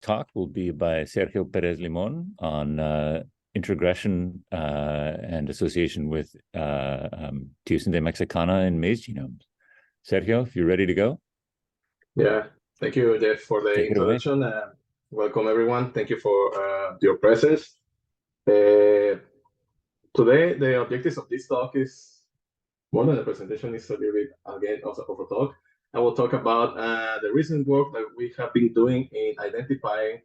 talk will be by Sergio Pérez Limón on introgression and association with Teosinte mexicana in maize genomes. Sergio, if you're ready to go. Yeah, thank you, Jeff, for the introduction. Welcome, everyone. Thank you for your presence. Today, the objectives of this talk is more than a presentation, is a little bit, again, also of a talk. I will talk about the recent work that we have been doing in identifying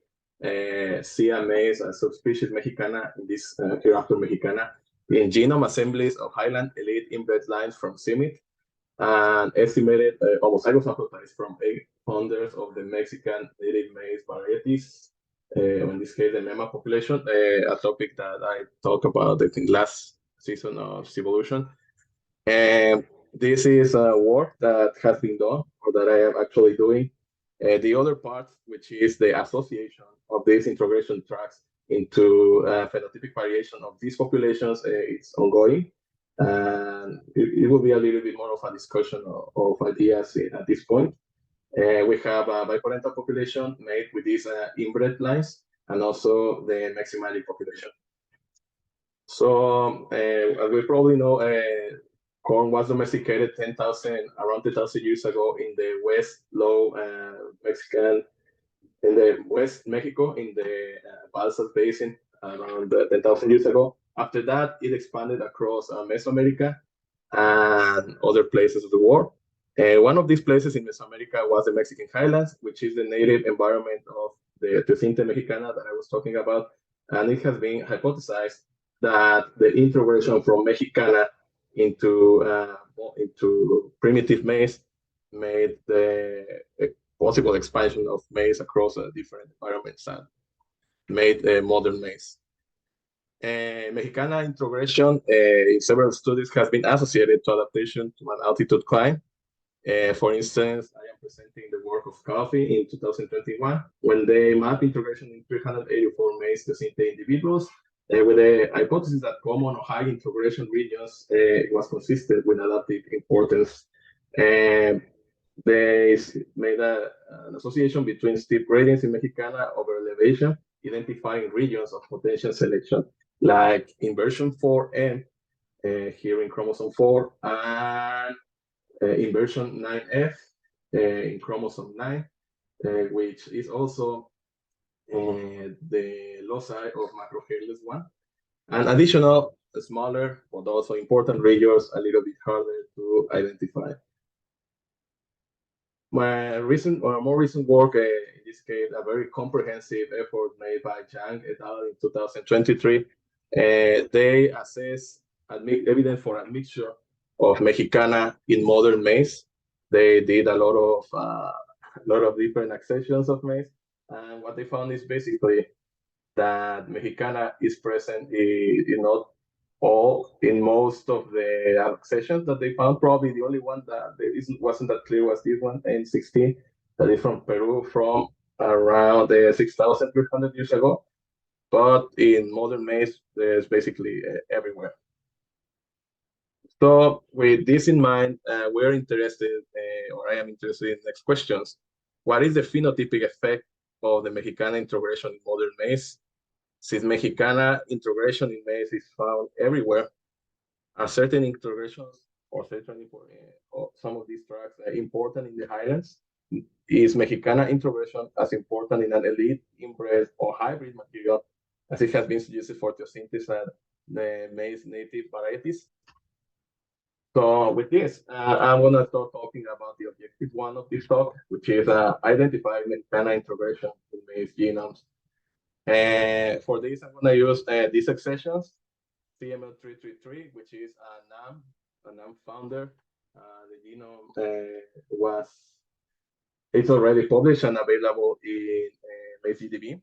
Sia maize and subspecies mexicana, in this hereafter mexicana, in genome assemblies of highland elite inbred lines from CIMMYT, and estimated homozygous sample size from 8 founders of the Mexican native maize varieties, in this case, the MEMA population, a topic that I talked about, I think, last season of Civolution. And this is work that has been done, or that I am actually doing. The other part, which is the association of these introgression tracks into phenotypic variation of these populations, it's ongoing. And it will be a little bit more of a discussion of ideas at this point. We have a biparental population made with these inbred lines, and also the Meximalic population. So, as we probably know, corn was domesticated around 10,000 years ago in the West Low Mexican, in the West Mexico, in the Balsas Basin, around 10,000 years ago. After that, it expanded across Mesoamerica and other places of the world. One of these places in Mesoamerica was the Mexican highlands, which is the native environment of the Teosinte mexicana that I was talking about. And it has been hypothesized that the introgression from mexicana into primitive maize made the possible expansion of maize across different environments and made modern maize. Mexicana introgression in several studies has been associated to adaptation to an altitude climb. For instance, I am presenting the work of coffee in 2021, when they mapped introgression in 384 maize Teosinte individuals, with the hypothesis that common or high introgression regions was consistent with adaptive importance. They made an association between steep gradients in Mexicana over elevation, identifying regions of potential selection, like inversion 4M here in chromosome 4, and inversion 9F in chromosome 9, which is also the loci of macrohairless 1, and additional smaller but also important regions a little bit harder to identify. My more recent work, in this case, a very comprehensive effort made by Zhang et al. In 2023, they assess evidence for a mixture of Mexicana in modern maize. They did a lot of different accessions of maize, and what they found is basically that Mexicana is present in most of the accessions that they found. Probably the only one that wasn't that clear was this one, N16, that is from Peru, from around 6,300 years ago. But in modern maize, there's basically everywhere. So with this in mind, we're interested, or I am interested in the next questions. What is the phenotypic effect of the Mexicana introgression in modern maize? Since Mexicana introgression in maize is found everywhere, are certain introgressions or some of these tracks important in the highlands? Is Mexicana introgression as important in an elite, inbred, or hybrid material as it has been used for Teosinte and the maize native varieties? So with this, I'm going to start talking about the objective one of this talk, which is identifying Mexicana introgression in maize genomes. For this, I'm going to use these accessions, CML333, which is a NAM founder. The genome it's already published and available in MaizeGDB.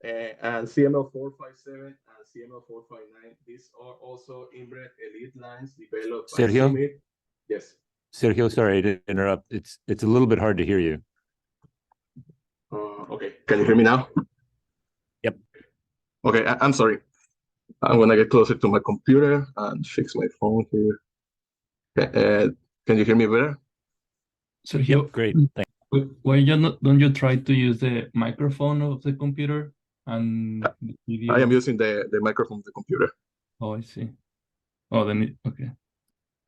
And CML457 and CML459, these are also inbred elite lines developed by CIMMYT. Yes. Sergio, sorry to interrupt. It's a little bit hard to hear you. Okay, can you hear me now? Yep. Okay, I'm sorry. I'm going to get closer to my computer and fix my phone here. Okay, can you hear me better? Sergio, great. Thanks. Why you not, don't you try to use the microphone of the computer and the I am video? using the microphone of the computer. Oh, I see. Oh, then okay.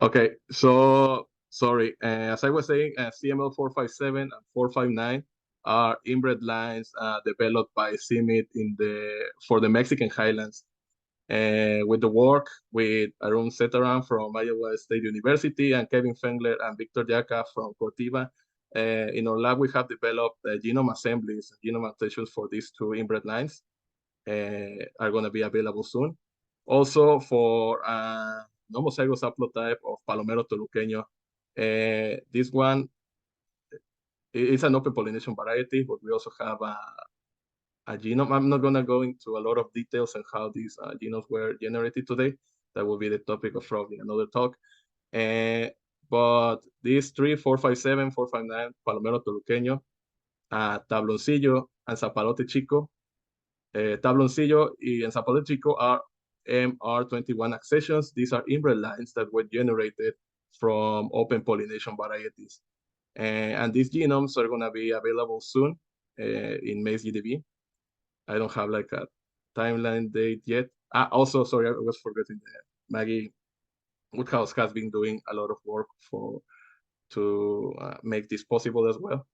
Okay, so sorry. As I was saying, CML 457 and 459 are inbred lines developed by CIMIT for the Mexican highlands. With the work with Arun Setaram from Iowa State University and Kevin Fengler and Victor Yaca from Cortiva. In our lab, we have developed genome assemblies, genome mutations for these two inbred lines. Are going to be available soon. Also for homozygous haplotype of Palomero toluqueño. This one is an open pollination variety, but we also have a genome. I'm not going to go into a lot of details on how these genomes were generated today. That will be the topic of probably another talk. But these 3, 457, 459, Palomero toluqueño, Tabloncillo, and Zapalote Chico. Tabloncillo and Zapalote Chico are MR21 accessions. These are inbred lines that were generated from open pollination varieties. And these genomes are going to be available soon in maize GDB. I don't have like a timeline date yet. Also, sorry, I was forgetting that Maggie Woodhouse has been doing a lot of work to make this possible as well.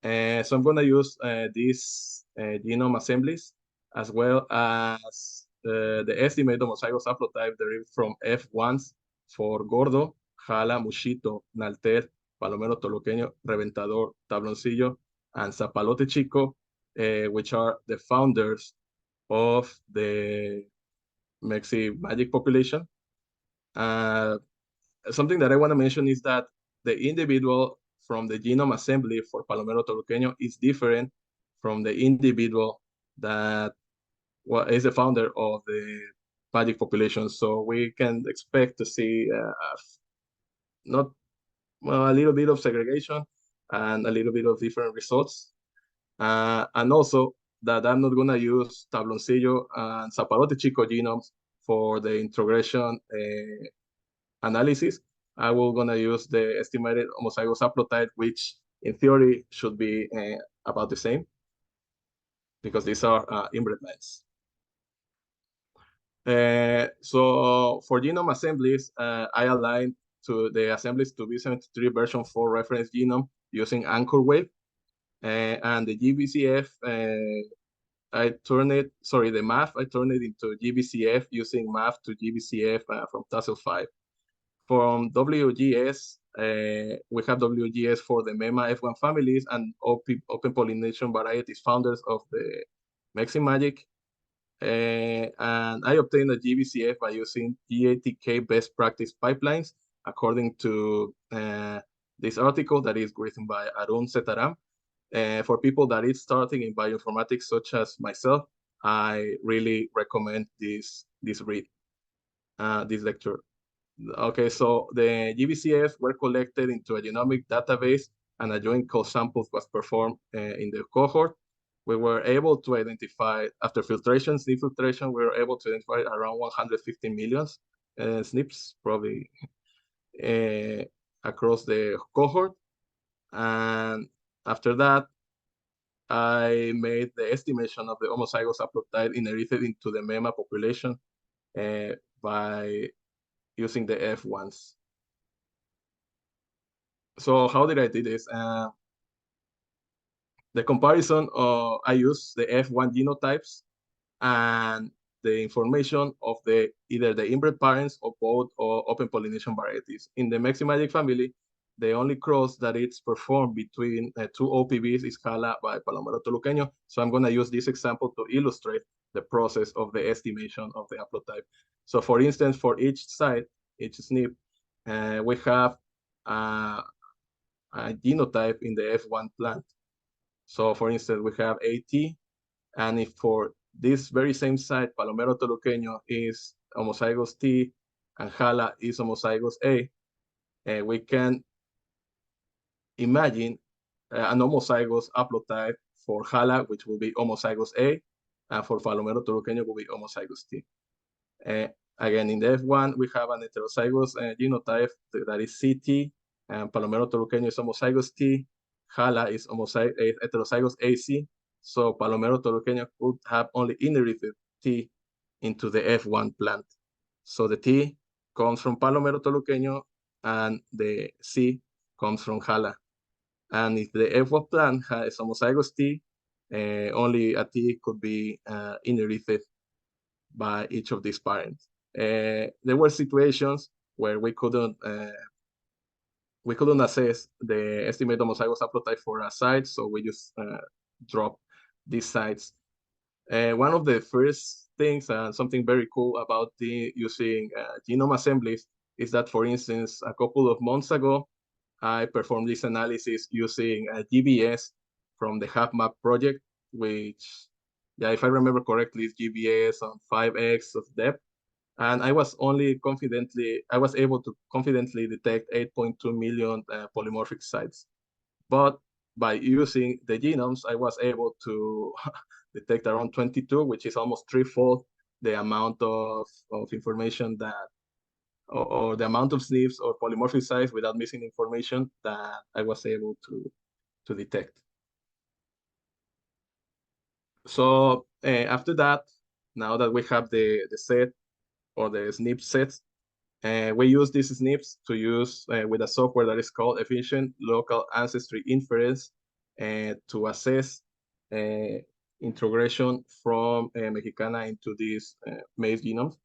So I'm going to use these genome assemblies as well as the estimated homozygous haplotype derived from F1s for Gordo, Jala, Mushito, Nalter, Palomero toluqueño, Reventador, Tabloncillo, and Zapalote Chico, which are the founders of the Mexi Magic population. Something that I want to mention is that the individual from the genome assembly for Palomero toluqueño is different from the individual that is the founder of the Magic population. So we can expect to see not a little bit of segregation and a little bit of different results. And also that I'm not going to use Tabloncillo and Zapalote Chico genomes for the introgression analysis. I will going to use the estimated homozygous haplotype, which in theory should be about the same because these are inbred lines. So for genome assemblies, I aligned to the assemblies to B73 version 4 reference genome using anchor wave. And the GBCF, the MAF, I turned it into GBCF using MAF to GBCF from Tassel 5. From WGS, we have WGS for the MEMA F1 families and open pollination varieties founders of the Mexi Magic. And I obtained a GBCF by using GATK best practice pipelines, according to this article that is written by Arun Setaram. For people that is starting in bioinformatics, such as myself, I really recommend this read, this lecture. Okay, so the GBCF were collected into a genomic database and a joint co-sample was performed in the cohort. We were able to identify, after filtration, SNP filtration, we were able to identify around 150 million SNPs, probably across the cohort. And after that, I made the estimation of the homozygous haplotype inherited into the MEMA population by using the F1s. So how did I do this? The comparison, I use the F1 genotypes and the information of either the inbred parents of both open pollination varieties. In the Mexi Magic family, the only cross that it's performed between two OPVs is Jala by Palomero toluqueño. So I'm going to use this example to illustrate the process of the estimation of the haplotype. So for instance, for each site, each SNP, we have a genotype in the F1 plant. So for instance, we have AT, and if for this very same site, Palomero toluqueño is homozygous T and Jala is homozygous A, we can imagine an homozygous haplotype for Jala, which will be homozygous A, and for Palomero toluqueño will be homozygous T. Again, in the F1, we have an heterozygous genotype that is CT, and Palomero toluqueño is homozygous T, Jala is heterozygous AC, so Palomero toluqueño could have only inherited T into the F1 plant. So the T comes from Palomero toluqueño and the C comes from Jala. And if the F1 plant has homozygous T, only a T could be inherited by each of these parents. There were situations where we couldn't assess the estimated homozygous haplotype for a site, so we just dropped these sites. One of the first things, something very cool about using genome assemblies is that, for instance, a couple of months ago, I performed this analysis using GBS from the HapMap project, which, yeah, if I remember correctly, is GBS on 5x of depth. And I was able to confidently detect 8.2 million polymorphic sites. But by using the genomes, I was able to detect around 22, which is almost threefold the amount of information that, or the amount of SNPs or polymorphic sites without missing information that I was able to detect. So after that, now that we have the set or the SNP sets, we use these SNPs to use with a software that is called Efficient Local Ancestry Inference to assess introgression from mexicana into these maize genomes.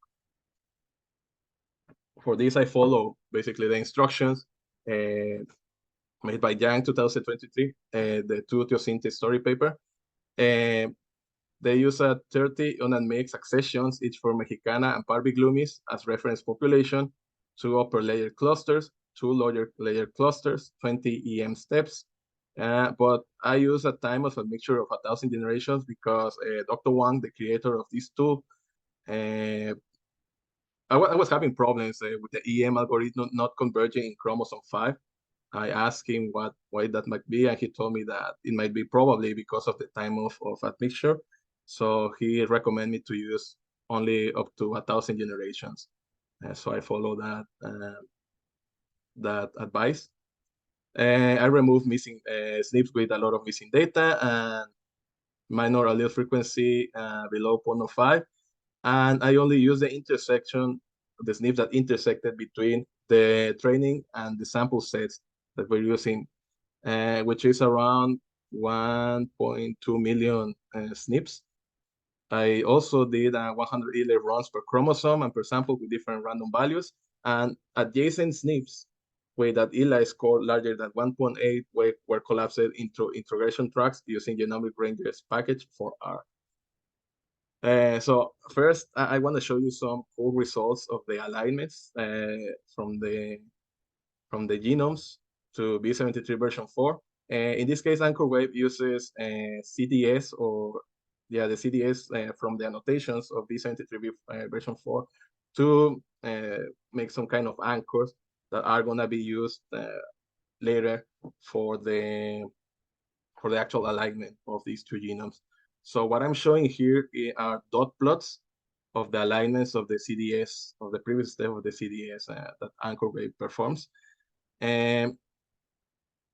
For this, I follow basically the instructions made by Yang 2023, the 2 Teosynthesis story paper. They use 30 unmixed accessions, each for mexicana and parviglumis as reference population, 2 upper layer clusters, 2 lower layer clusters, 20 EM steps. But I use a time of a mixture of 1,000 generations because Dr. Wang, the creator of this tool, I was having problems with the EM algorithm not converging in chromosome 5. I asked him why that might be, and he told me that it might be probably because of the time of admixture. So he recommended me to use only up to 1,000 generations. So I follow that advice. I removed missing SNPs with a lot of missing data and minor allele frequency below 0.05. And I only use the intersection, the SNPs that intersected between the training and the sample sets that we're using, which is around 1.2 million SNPs. I also did 100 ELE runs per chromosome and per sample with different random values, and adjacent SNPs with that ELI score larger than 1.8 were collapsed into introgression tracks using genomic ranges package for R. So first, I want to show you some cool results of the alignments from the genomes to B73 version 4. In this case, Anchor Wave uses CDS or the CDS from the annotations of B73 version 4 to make some kind of anchors that are going to be used later for the actual alignment of these two genomes. So what I'm showing here are dot plots of the alignments of the CDS, of the previous step of the CDS that Anchor Wave performs. And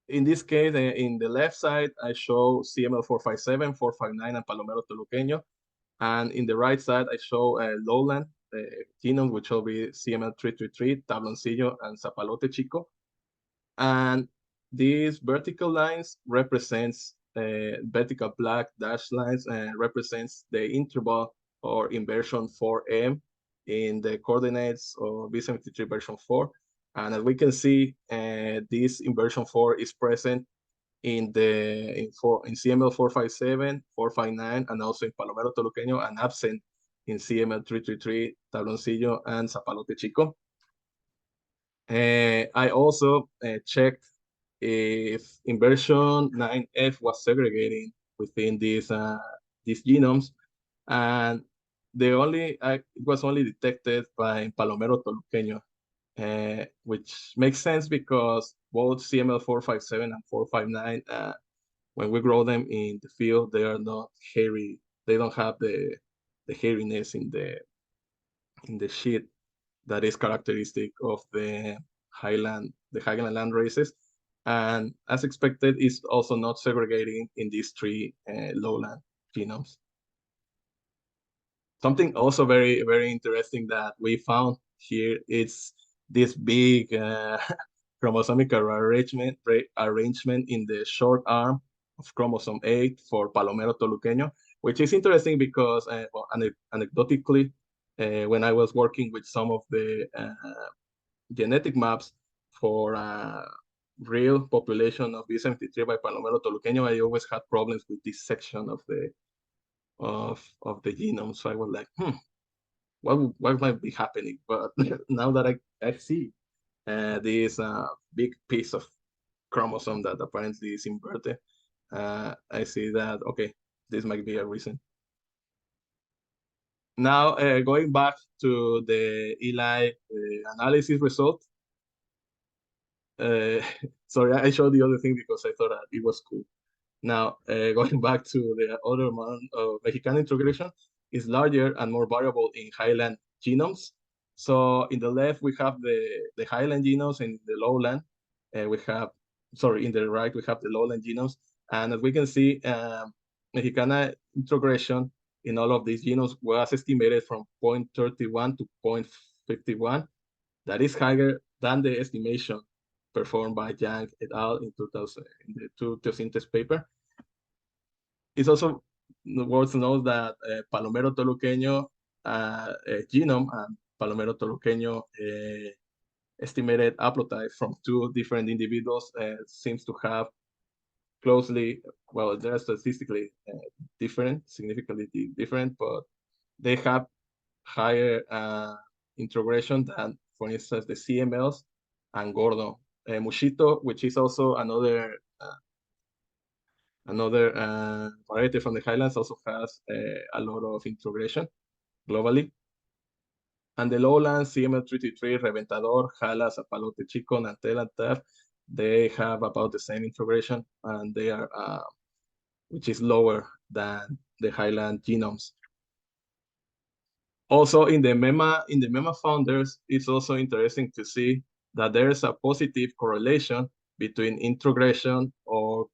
in this case, in the left side, I show CML457, 459, and Palomero toluqueño. And in the right side, I show lowland genomes, which will be CML333, Tabloncillo, and Zapalote Chico. And these vertical lines represents vertical black dashed lines represents the interval or inversion 4M in the coordinates of B73 version 4. And as we can see, this inversion 4 is present in CML 457, 459, and also in Palomero toluqueño, and absent in CML 333, Tabloncillo, and Zapalote Chico. I also checked if inversion 9F was segregating within these genomes, and it was only detected by Palomero toluqueño, which makes sense because both CML 457 and 459, when we grow them in the field, they are not hairy. They don't have the hairiness in the sheet that is characteristic of the highland land races. And as expected, it's also not segregating in these three lowland genomes. Something also very, very interesting that we found here is this big chromosomic arrangement in the short arm of chromosome 8 for Palomero toluqueño, which is interesting because, well, anecdotically, when I was working with some of the genetic maps for real population of B73 by Palomero toluqueño, I always had problems with this section of the genome. So I was like, what might be happening? But now that I see this big piece of chromosome that apparently is inverted, I see that, okay, this might be a reason. Now, going back to the ELI analysis result. Sorry, I showed the other thing because I thought that it was cool. Now, going back to the other amount of mexicana introgression is larger and more variable in highland genomes. So in the left, we have the highland genomes, and in the lowland, in the right, we have the lowland genomes. And as we can see, mexicana introgression in all of these genomes was estimated from 0.31 to 0.51. That is higher than the estimation performed by Yang et al. In 2000 in the two Teosyntes paper. It's also worth to know that Palomero toluqueño genome and Palomero toluqueño estimated haplotype from two different individuals seems to have closely, well, they're statistically different, significantly different, but they have higher introgression than, for instance, the CMLs and Gordo. Mushito, which is also another variety from the highlands, also has a lot of introgression globally. And the lowlands, CML333, Reventador, Jala, Zapalote Chico, Nantel, and Tef, they have about the same introgression, and they are, which is lower than the highland genomes. Also, in the MEMA founders, it's also interesting to see that there is a positive correlation between introgression or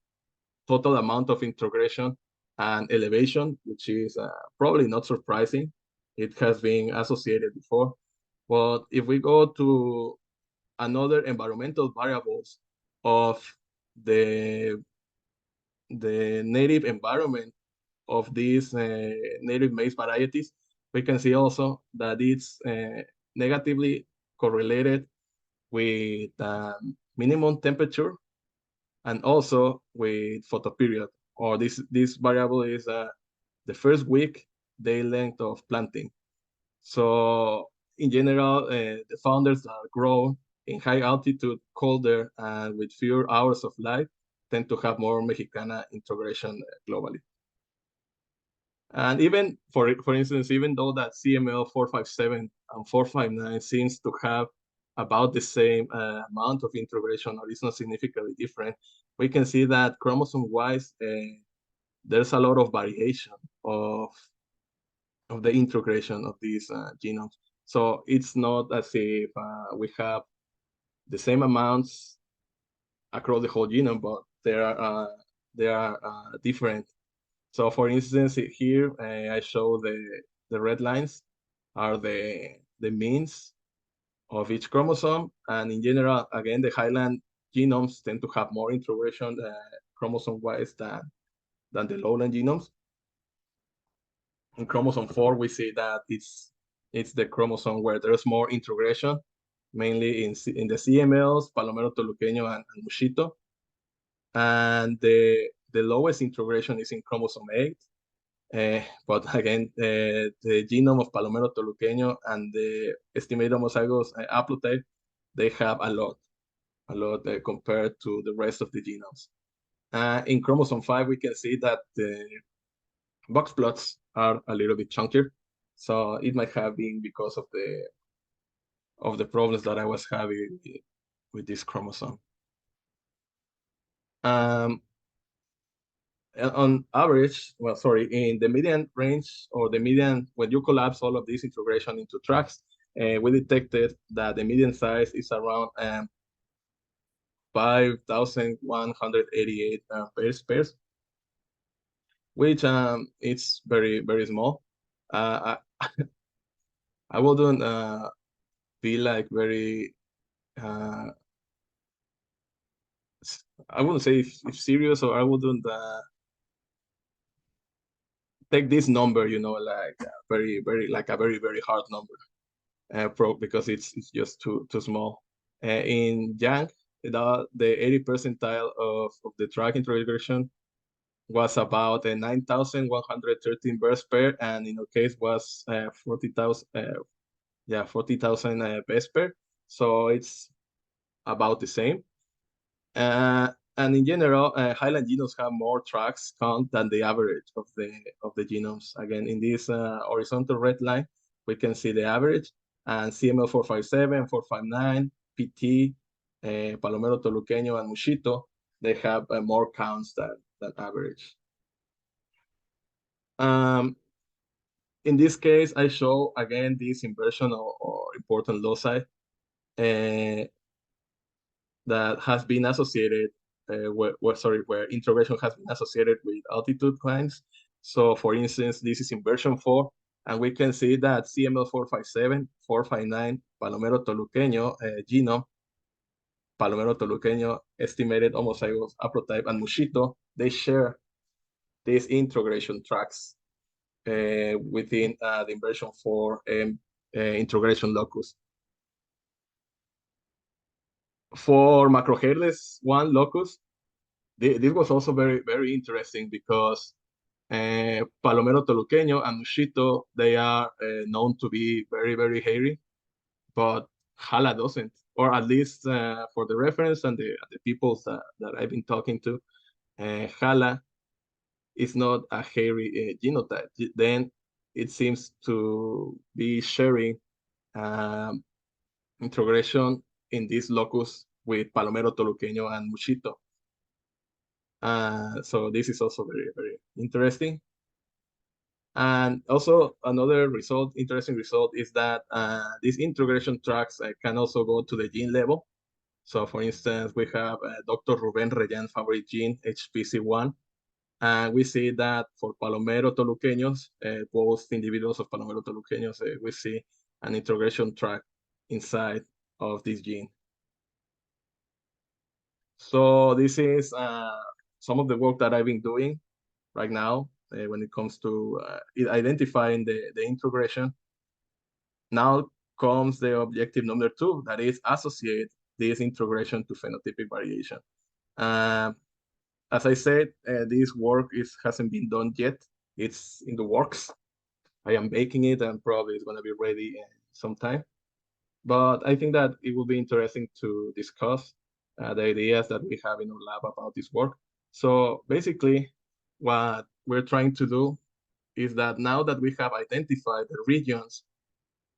total amount of introgression and elevation, which is probably not surprising. It has been associated before. But if we go to another environmental variables of the native environment of these native maize varieties, we can see also that it's negatively correlated with minimum temperature and also with photoperiod, or this variable is the first week day length of planting. So in general, the founders that grow in high altitude, colder, and with fewer hours of light tend to have more mexicana introgression globally. And even, for instance, even though that CML 457 and 459 seems to have about the same amount of introgression, or is not significantly different, we can see that chromosome-wise, there's a lot of variation of the introgression of these genomes. So it's not as if we have the same amounts across the whole genome, but they are different. So for instance, here I show the red lines are the means of each chromosome, and in general, again, the highland genomes tend to have more introgression chromosome-wise than the lowland genomes. In chromosome 4, we see that it's the chromosome where there's more introgression, mainly in the CMLs, Palomero toluqueño, and Mushito. And the lowest introgression is in chromosome 8. But again, the genome of Palomero toluqueño and the estimated homozygous haplotype, they have a lot compared to the rest of the genomes. In chromosome 5, we can see that the box plots are a little bit chunkier. So it might have been because of the problems that I was having with this chromosome. On average, in the median range, or the median, when you collapse all of this introgression into tracks, we detected that the median size is around 5,188 pairs, which it's very, very small. I wouldn't be like very, I wouldn't say if serious, or I wouldn't take this number, you know, like very, very, like a very, very hard number, because it's just too small. In Yang, the 80 percentile of the track introgression was about 9,113 births pair, and in our case was 40,000, 40,000 births pair. So it's about the same. And in general, highland genomes have more tracks count than the average of the genomes. Again, in this horizontal red line, we can see the average, and CML 457, 459, PT, Palomero Toluqueño, and Mushito, they have more counts than average. In this case, I show again this inversion or important loci that has been associated where introgression has been associated with altitude climbs. So for instance, this is inversion 4, and we can see that CML 457, 459, Palomero Toluqueño genome, Palomero Toluqueño estimated homozygous haplotype, and Mushito, they share these introgression tracks within the inversion 4 introgression locus. For macrohairless 1 locus, this was also very, very interesting because Palomero Toluqueño and Mushito, they are known to be very, very hairy, but Hala doesn't, or at least for the reference and the people that I've been talking to, Hala is not a hairy genotype. Then it seems to be sharing introgression in this locus with Palomero Toluqueño and Mushito. So this is also very, very interesting. And also another interesting result is that these introgression tracks can also go to the gene level. So for instance, we have Dr. Ruben Reyan favorite gene, HPC1. And we see that for Palomero Toluqueños, both individuals of Palomero Toluqueños, we see an introgression track inside of this gene. So this is some of the work that I've been doing right now when it comes to identifying the introgression. Now comes the objective number 2, that is associate this introgression to phenotypic variation. As I said, this work hasn't been done yet. It's in the works. I am baking it, and probably it's going to be ready sometime. But I think that it will be interesting to discuss the ideas that we have in our lab about this work. So basically, what we're trying to do is that now that we have identified the regions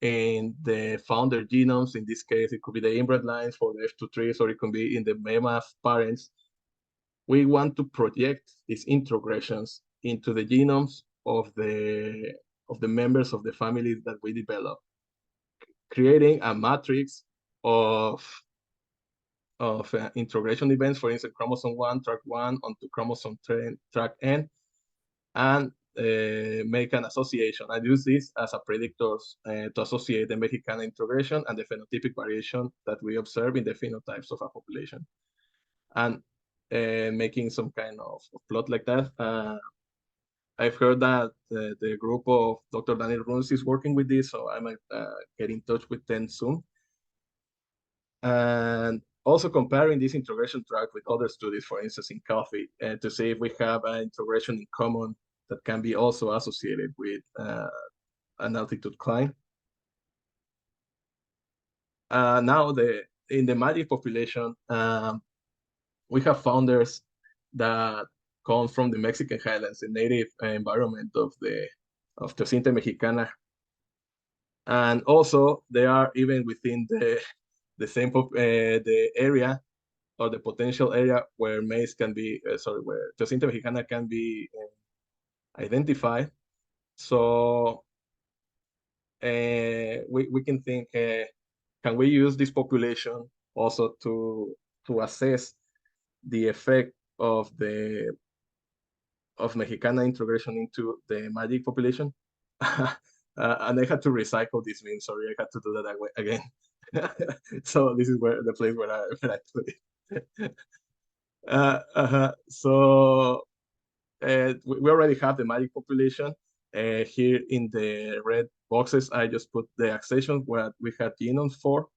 in the founder genomes, in this case, it could be the inbred lines for the F2 trees, or it could be in the MEMAF parents, we want to project these introgressions into the genomes of the members of the families that we develop, creating a matrix of introgression events, for instance, chromosome 1, track 1, onto chromosome 10, track N, and make an association. I use this as a predictor to associate the mexicana introgression and the phenotypic variation that we observe in the phenotypes of a population. And making some kind of plot like that. I've heard that the group of Dr. Daniel Runs is working with this, so I might get in touch with them soon. And also comparing this introgression track with other studies, for instance, in coffee, to see if we have an introgression in common that can be also associated with an altitude climb. Now, in the MAGIC population, we have founders that come from the Mexican highlands, the native environment of Teosinte Mexicana. And also, they are even within the same the area or the potential area where maize can be, where Teosinte Mexicana can be identified. So we can think, can we use this population also to to assess the effect of mexicana introgression into the magic population. And I had to recycle this meme. Sorry, I had to do that again. So this is the place where I put it. So we already have the magic population. Here in the red boxes, I just put the accessions where we had genomes for.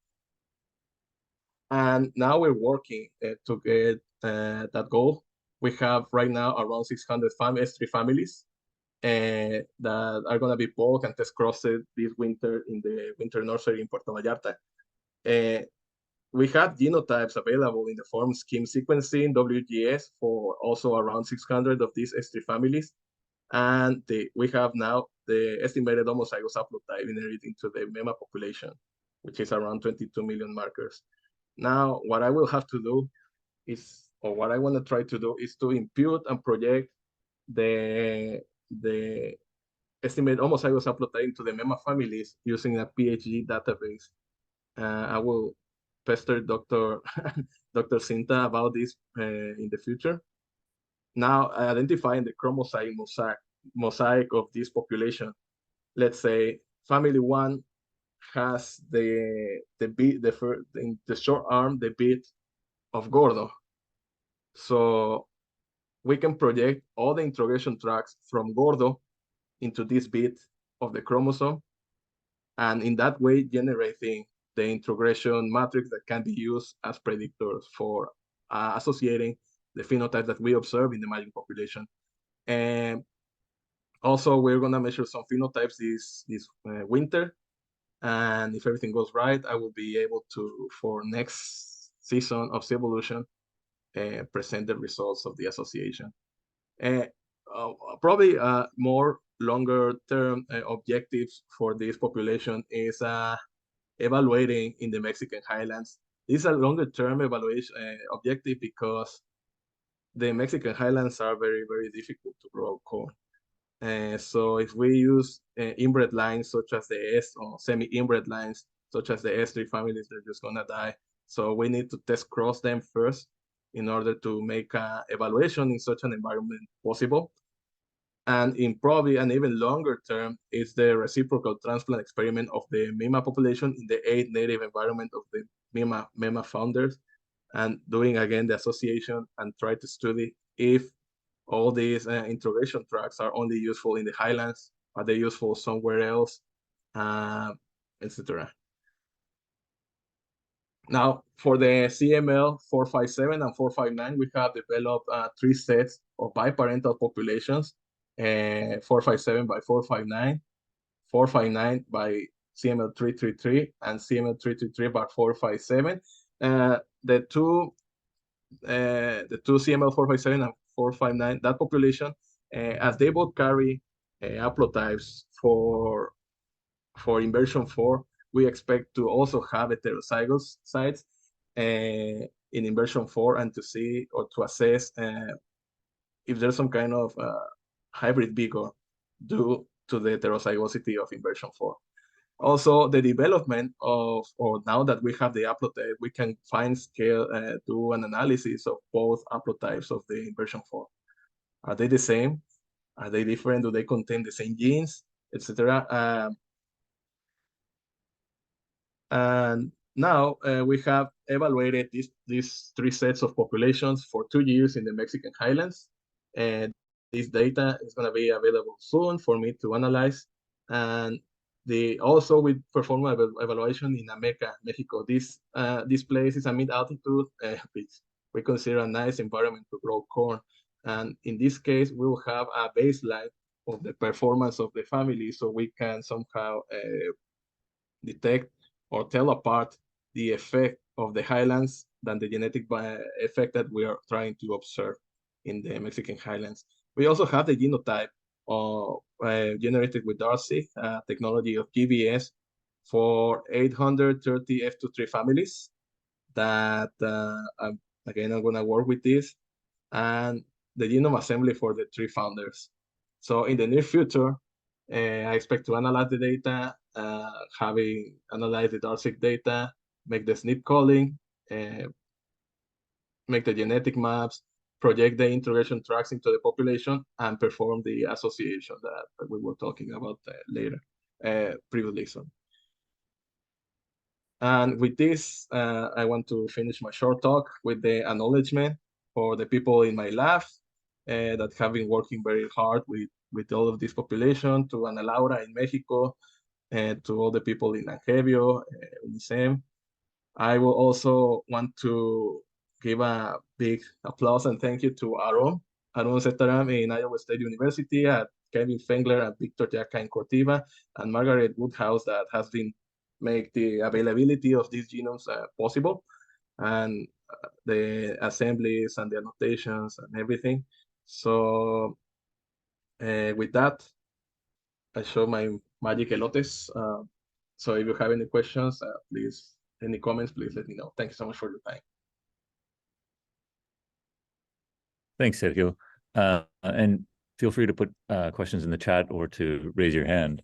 And now we're working to get that goal. We have right now around 600 S3 families that are going to be polled and test crossed this winter in the winter nursery in Puerto Vallarta. We have genotypes available in the form scheme sequencing, WGS, for also around 600 of these S3 families. And we have now the estimated homozygous haplotype inheriting to the MEMA population, which is around 22 million markers. Now, what I will have to do is, or what I want to try to do, is to impute and project the estimated homozygous haplotype into the MEMA families using a PhD database. I will pester Dr. Cinta about this in the future. Now, identifying the chromosome mosaic of this population. Let's say family 1 has in the short arm the bit of Gordo. So we can project all the introgression tracks from Gordo into this bit of the chromosome, and in that way generating the introgression matrix that can be used as predictors for associating the phenotypes that we observe in the magic population. And also, we're going to measure some phenotypes this winter. And if everything goes right, I will be able to, for next season of Evolution, present the results of the association. Probably more longer-term objectives for this population is evaluating in the Mexican highlands. This is a longer-term evaluation objective because the Mexican highlands are very, very difficult to grow corn. So if we use inbred lines such as the S or semi-inbred lines such as the S3 families, they're just gonna die. So we need to test cross them first in order to make an evaluation in such an environment possible. And in probably an even longer term is the reciprocal transplant experiment of the MEMA population in the 8 native environment of the MEMA founders, and doing again the association and try to study if all these introgression tracks are only useful in the highlands, are they useful somewhere else, etc. Now, for the CML 457 and 459, we have developed 3 sets of biparental populations, 457 by 459, 459 by CML 333, and CML 333 by 457. The two CML 457 and 459, that population, as they both carry haplotypes for inversion 4, we expect to also have heterozygous sites in inversion 4 and to see or to assess if there's some kind of hybrid vigor due to the heterozygosity of inversion 4. Also, the development of, or now that we have the haplotype, we can do an analysis of both haplotypes of the inversion 4. Are they the same? Are they different? Do they contain the same genes, etc.? And now we have evaluated these 3 sets of populations for 2 years in the Mexican highlands. And this data is going to be available soon for me to analyze. And also we perform an evaluation in Ameca, Mexico. This place is a mid-altitude, which we consider a nice environment to grow corn. And in this case, we will have a baseline of the performance of the family, so we can somehow detect or tell apart the effect of the highlands than the genetic effect that we are trying to observe in the Mexican highlands. We also have the genotype generated with Darcy, technology of GBS, for 830 F23 families that, again, I'm going to work with this, and the genome assembly for the 3 founders. So in the near future, I expect to analyze the data, having analyzed the Darcy data, make the SNP calling, make the genetic maps, project the introgression tracks into the population, and perform the association that we were talking about previously. So. And with this, I want to finish my short talk with the acknowledgement for the people in my lab that have been working very hard with all of this population, to Ana Laura in Mexico, and to all the people in Angevio, UNICEM. I will also want to give a big applause and thank you to Aaron Zetaram in Iowa State University, at Kevin Fengler and Victor Jaca in Cortiva, and Margaret Woodhouse, that has been make the availability of these genomes possible, and the assemblies and the annotations and everything. So with that, I show my magic elotes. So if you have any questions, please, any comments, please let me know. Thank you so much for your time. Thanks, Sergio. And feel free to put questions in the chat or to raise your hand.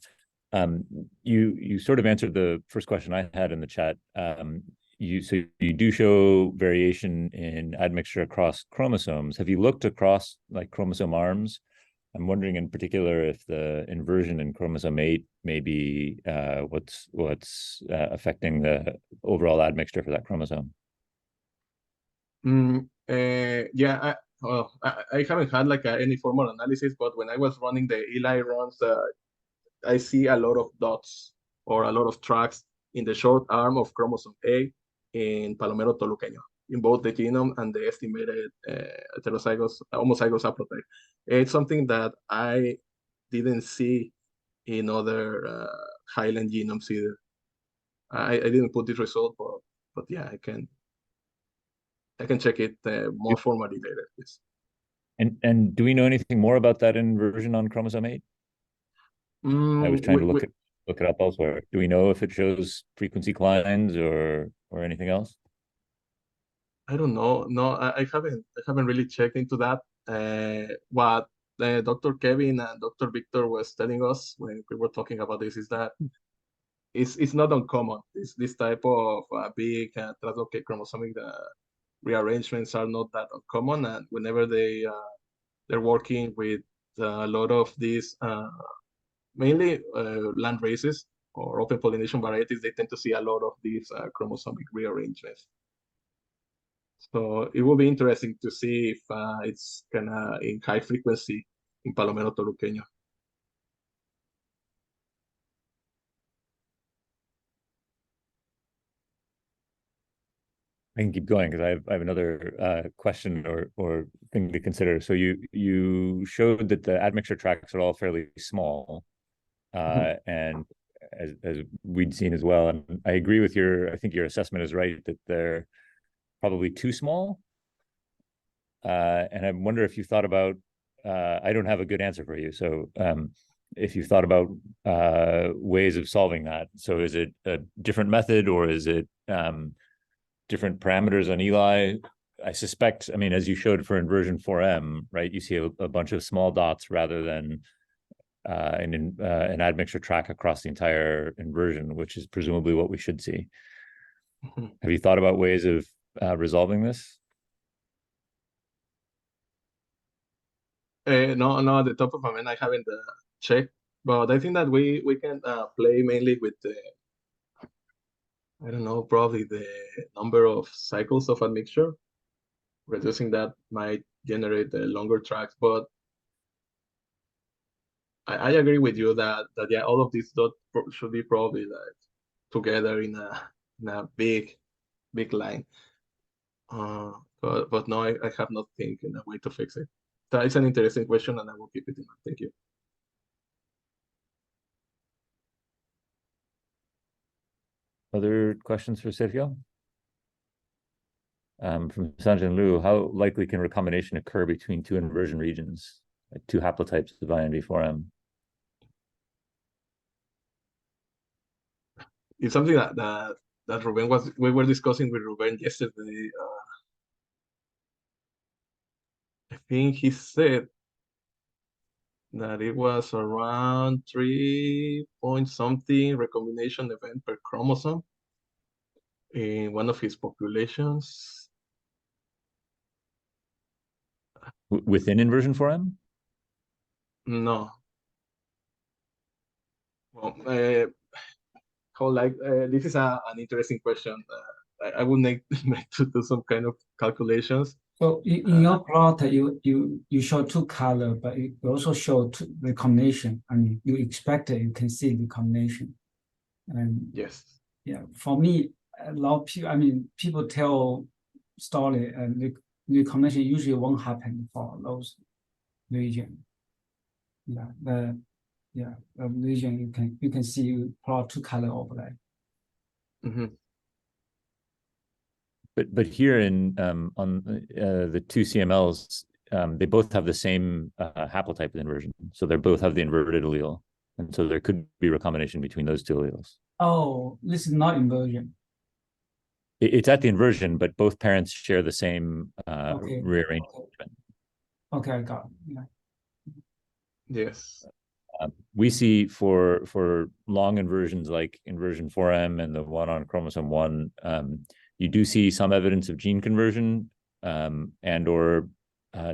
You sort of answered the first question I had in the chat. So you do show variation in admixture across chromosomes. Have you looked across like chromosome arms? I'm wondering in particular if the inversion in chromosome 8 may be what's affecting the overall admixture for that chromosome. Yeah, I haven't had like any formal analysis, but when I was running the ELI runs, I see a lot of dots or a lot of tracks in the short arm of chromosome A in Palomero toluqueño, in both the genome and the estimated heterozygous, homozygous haplotype. It's something that I didn't see in other Highland genomes either. I didn't put this result, but yeah, I can check it more formally later, please. And do we know anything more about that inversion on chromosome 8? I was trying to look it up elsewhere. Do we know if it shows frequency declines or anything else? I don't know. No, I haven't really checked into that. What Dr. Kevin and Dr. Victor was telling us when we were talking about this is that it's not uncommon. This type of big translocate chromosomic rearrangements are not that uncommon, and whenever they're working with a lot of these mainly land races or open pollination varieties, they tend to see a lot of these chromosomic rearrangements. So it will be interesting to see if it's kind of in high frequency in Palomero toluqueño. I can keep going because I have another question or thing to consider. So you showed that the admixture tracks are all fairly small, and as we'd seen as well, and I agree with I think your assessment is right that they're probably too small. And I wonder if you thought about, I don't have a good answer for you. So if you thought about ways of solving that. So is it a different method or is it different parameters on ELI? I suspect, I mean, as you showed for inversion 4M, right, you see a bunch of small dots rather than an admixture track across the entire inversion, which is presumably what we should see. Have you thought about ways of resolving this? No, at the top of my mind, I haven't checked, but I think that we can play mainly with the, I don't know, probably the number of cycles of admixture. Reducing that might generate longer tracks, but I agree with you that yeah, all of these dots should be probably like together in a big line. But no, I have not thinking a way to fix it. That is an interesting question, and I will keep it in mind. Thank you. Other questions for Sergio? From Sanjin Liu, how likely can recombination occur between two inversion regions, like two haplotypes of INV4M? It's something that Ruben we were discussing with Ruben yesterday. I think he said that it was around 3 point something recombination event per chromosome in one of his populations. Within inversion 4M? No. Well, this is an interesting question. I would need to do some kind of calculations. So in your plot, you show two color, but you also show the combination. I mean, you expect it, you can see the combination. And Yes. yeah, for me, a lot of people, I mean, people tell story and the combination usually won't happen for those region. Yeah, the region you can see you plot two color overlay. Mm-hmm. But here in on the two CMLs, they both have the same haplotype of inversion, so they both have the inverted allele, and so there could be recombination between those two alleles. Oh, this is not inversion. It's at the inversion, but both parents share the same Okay. rearrangement. Okay, I got it. Yeah. Yes. We see for long inversions like inversion 4M and the one on chromosome 1, you do see some evidence of gene conversion and or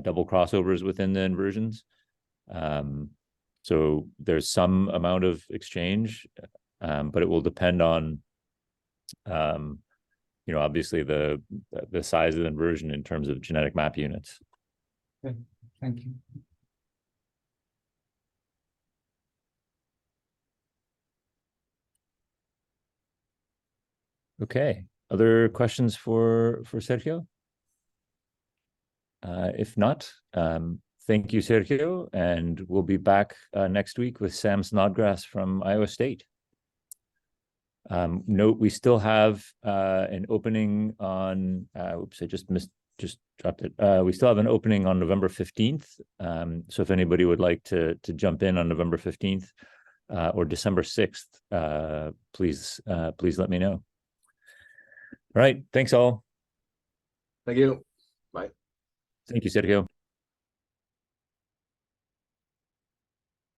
double crossovers within the inversions. So there's some amount of exchange, but it will depend on, obviously the size of the inversion in terms of genetic map units. Okay. Thank you. Okay. Other questions for Sergio? If not, thank you, Sergio, and we'll be back next week with Sam Snodgrass from Iowa State. Note, we still have an opening on, oops, I just dropped it. We still have an opening on November 15th. So if anybody would like to jump in on November 15th or December 6th, please let me know. All right. Thanks all. Thank you. Bye. Thank you, Sergio.